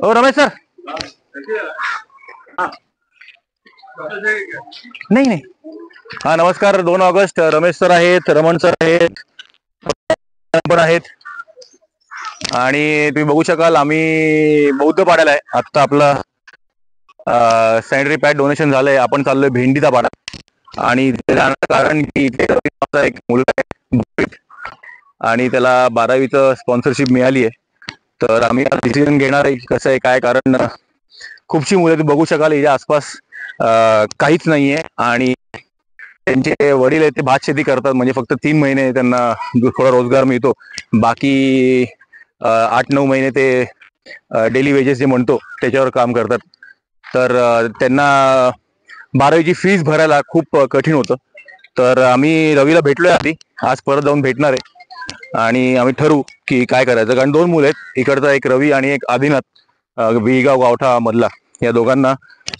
हो रमेश सर. नाही नाही. हा नमस्कार. 2 ऑगस्ट रमेश सर आहेत, रमण सर आहेत, पण आहेत. आणि तुम्ही बघू शकाल आम्ही बौद्ध पाड्याला आहे. आत्ता आपलं सॅनिटरी पॅड डोनेशन झालंय. आपण चाललोय भेंडीचा पाडा. आणि कारण की इथे एक मुलगा आहे आणि त्याला 12वीचं स्पॉन्सरशिप मिळाली आहे. तर आम्ही डिसिजन घेणार आहे कसं आहे काय, कारण खूपशी मुलं तुम्ही बघू शकाल याच्या आसपास काहीच नाहीये. आणि त्यांचे वडील आहेत ते भात शेती करतात, म्हणजे फक्त 3 महिने त्यांना थोडा रोजगार मिळतो. बाकी 8-9 महिने ते डेली वेजेस जे म्हणतो त्याच्यावर काम करतात. तर त्यांना 12वीची फीस भरायला खूप कठीण होतं. तर आम्ही रवीला भेटलोय आधी, आज परत जाऊन भेटणार आहे आणि आम्ही ठरवू की काय करायचं. कारण 2 मुलं आहेत, इकडचा एक रवी आणि एक आदिनाथ विगाव गावठा मधला. या दोघांना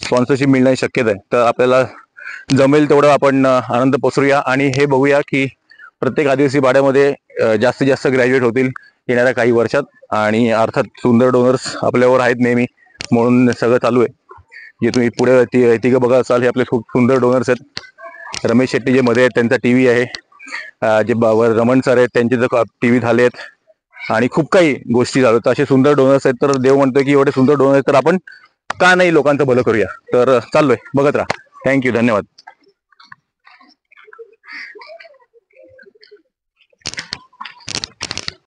स्पॉन्सरशिप मिळण्याची शक्यता आहे. तर आपल्याला जमेल तेवढं आपण आनंद पसरूया आणि हे बघूया की प्रत्येक आदिवासी पाड्यामध्ये जास्तीत जास्त ग्रॅज्युएट होतील येणाऱ्या काही वर्षात. आणि अर्थात सुंदर डोनर्स आपल्यावर आहेत नेहमी, म्हणून सगळं चालू आहे. जे तुम्ही पुढे तिघं बघा असाल हे आपले खूप सुंदर डोनर्स आहेत. रमेश शेट्टी जे मध्ये आहेत त्यांचा टीव्ही आहे, जे रमण सर आहेत त्यांचे जे टीव्ही झाले आहेत आणि खूप काही गोष्टी चालू आहेत. असे सुंदर डोनर्स आहेत. तर देव म्हणतोय की एवढे सुंदर डोनर्स तर आपण का नाही लोकांचं भलं करूया. तर चाललोय, बघत राहा. थँक्यू, धन्यवाद.